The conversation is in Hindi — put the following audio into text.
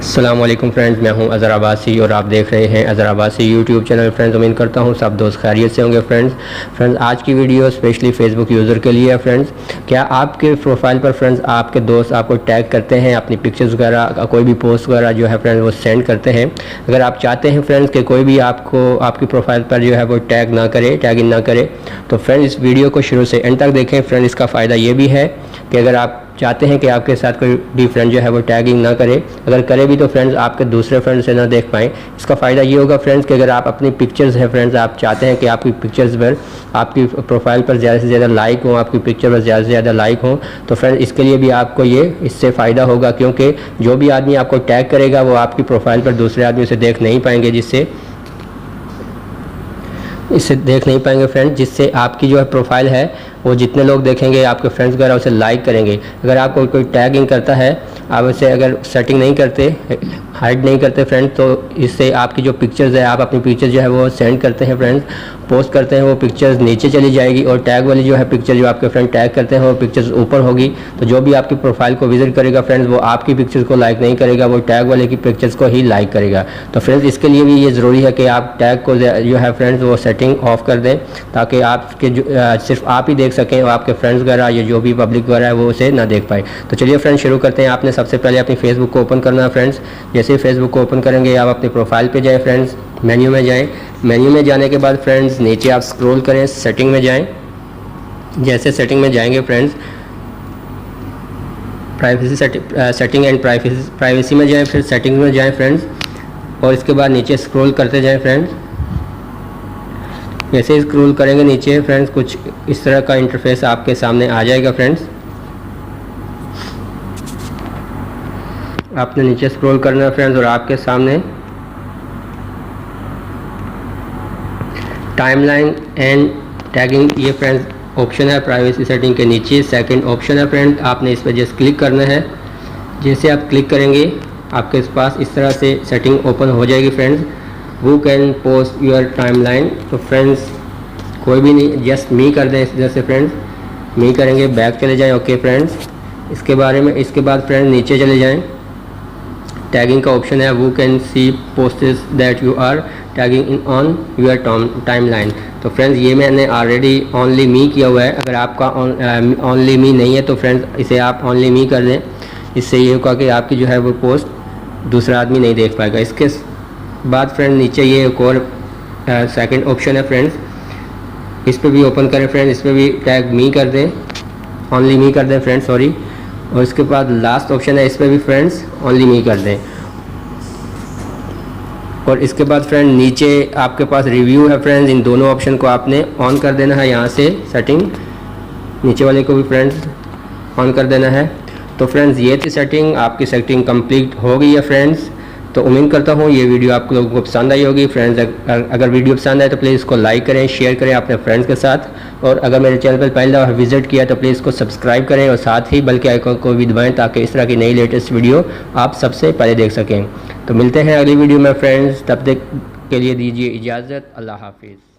अस्सलामुअलैकुम फ्रेंड्स, मैं हूं अज़हर अब्बासी और आप देख रहे हैं Azhar Abbasi YouTube channel. Friends, उम्मीद करता हूं सब दोस्त खैरियत से होंगे। फ्रेंड्स आज की वीडियो स्पेशली फेसबुक यूज़र के लिए है। फ्रेंड्स, क्या आपके प्रोफाइल पर फ्रेंड्स आपके दोस्त आपको टैग करते हैं, अपनी पिक्चर्स वगैरह कोई भी पोस्ट वगैरह जो है फ्रेंड्स वो सेंड करते हैं। अगर आप चाहते हैं फ्रेंड्स कि कोई भी आपको आपकी प्रोफाइल पर जो है वो टैग ना करे, टैग इन ना करे, तो फ्रेंड्स इस वीडियो को शुरू से एंड तक देखें। फ्रेंड्स, इसका फ़ायदा ये भी है कि अगर आप चाहते हैं कि आपके साथ कोई भी फ्रेंड जो है वो टैगिंग ना करे, अगर करे भी तो फ्रेंड्स आपके दूसरे फ्रेंड से ना देख पाएँ। इसका फ़ायदा ये होगा फ्रेंड्स कि अगर आप अपनी पिक्चर्स है फ्रेंड्स, आप चाहते हैं कि आपकी पिक्चर्स पर आपकी प्रोफाइल पर ज़्यादा से ज़्यादा लाइक हों, आपकी पिक्चर पर ज़्यादा से ज़्यादा लाइक हों, तो फ्रेंड्स इसके लिए भी आपको ये इससे फ़ायदा होगा, क्योंकि जो भी आदमी आपको टैग करेगा वो आपकी प्रोफाइल पर दूसरे आदमी उसे देख नहीं पाएंगे, इससे देख नहीं पाएंगे फ्रेंड्स, जिससे आपकी जो है प्रोफाइल है वो जितने लोग देखेंगे आपके फ्रेंड्स वगैरह उसे लाइक करेंगे। अगर आपको कोई टैगिंग करता है, आप उसे अगर सेटिंग नहीं करते, हाइड नहीं करते फ्रेंड्स, तो इससे आपकी जो पिक्चर्स है, आप अपनी पिक्चर जो है वो सेंड करते हैं फ्रेंड्स, पोस्ट करते हैं, वो पिक्चर्स नीचे चली जाएगी और टैग वाली जो है पिक्चर जो आपके फ्रेंड टैग करते हैं वो पिक्चर्स ऊपर होगी। तो जो भी आपकी प्रोफाइल को विजिट करेगा फ्रेंड्स, वो आपकी पिक्चर्स को लाइक नहीं करेगा, वो टैग वाले की पिक्चर्स को ही लाइक करेगा। तो फ्रेंड्स इसके लिए भी ये ज़रूरी है कि आप टैग को जो है फ्रेंड्स वो सेटिंग ऑफ कर दें, ताकि आपके जो सिर्फ आप ही देख सकें और आपके फ्रेंड्स वगैरह या जो भी पब्लिक वगैरह है वो उसे ना देख पाए। तो चलिए फ्रेंड्स शुरू करते हैं। आपने सबसे पहले अपनी फेसबुक को ओपन करना है फ्रेंड्स। जैसे ही फेसबुक को ओपन करेंगे आप अपनी प्रोफाइल पे जाएं फ्रेंड्स, मेन्यू में जाएं। मेन्यू में जाने के बाद फ्रेंड्स नीचे आप स्क्रॉल करें, सेटिंग में जाएं। जैसे सेटिंग में जाएंगे friends, privacy setting and privacy में जाएं, फिर सेटिंग में जाएं फ्रेंड्स, और इसके बाद नीचे स्क्रॉल करते जाएं फ्रेंड्स। जैसे ही स्क्रॉल करेंगे नीचे फ्रेंड्स कुछ इस तरह का इंटरफेस आपके सामने आ जाएगा फ्रेंड्स। आपने नीचे स्क्रॉल करना है फ्रेंड्स और आपके सामने टाइमलाइन एंड टैगिंग ये फ्रेंड्स ऑप्शन है प्राइवेसी सेटिंग के नीचे, सेकंड ऑप्शन है फ्रेंड्स। आपने इस पर जस्ट क्लिक करना है। जैसे आप क्लिक करेंगे आपके पास इस तरह से सेटिंग ओपन हो जाएगी friends. Who can post your timeline? तो फ्रेंड्स कोई भी नहीं, जस्ट मी कर दें इस तरह से फ्रेंड्स, मी करेंगे, बैक चले जाएं। ओके फ्रेंड्स, इसके बाद फ्रेंड्स नीचे चले जाएं। टैगिंग का ऑप्शन है, Who can see posts that you are tagging in on your timeline? तो फ्रेंड्स ये मैंने ऑलरेडी ओनली मी किया हुआ है। अगर आपका ओनली मी नहीं है तो फ्रेंड्स इसे आप ओनली मी कर दें। इससे ये होगा कि आपकी जो है वो पोस्ट दूसरा आदमी नहीं देख पाएगा। इसके बाद फ्रेंड नीचे ये एक और सेकंड ऑप्शन है फ्रेंड्स, इस पर भी ओपन करें फ्रेंड्स, इस पर भी टैग मी कर दें, ओनली मी कर दें फ्रेंड्स, सॉरी। और इसके बाद लास्ट ऑप्शन है, इस पर भी फ्रेंड्स ओनली मी कर दें। और इसके बाद फ्रेंड नीचे आपके पास रिव्यू है फ्रेंड्स, इन दोनों ऑप्शन को आपने ऑन कर देना है। यहाँ से सेटिंग नीचे वाले को भी फ्रेंड्स ऑन कर देना है। तो फ्रेंड्स ये थी सेटिंग, आपकी सेटिंग कंप्लीट हो गई है फ्रेंड्स। तो उम्मीद करता हूँ ये वीडियो आप लोगों को पसंद आई होगी फ्रेंड्स। अगर वीडियो पसंद आए तो प्लीज़ इसको लाइक करें, शेयर करें अपने फ्रेंड्स के साथ, और अगर मेरे चैनल पर पहले दफ़ा विजिट किया तो प्लीज़ इसको सब्सक्राइब करें और साथ ही बल्कि आइकन को भी दबाएं, ताकि इस तरह की नई लेटेस्ट वीडियो आप सबसे पहले देख सकें। तो मिलते हैं अगली वीडियो में फ्रेंड्स, तब तक के लिए दीजिए इजाज़त। अल्लाह हाफिज़।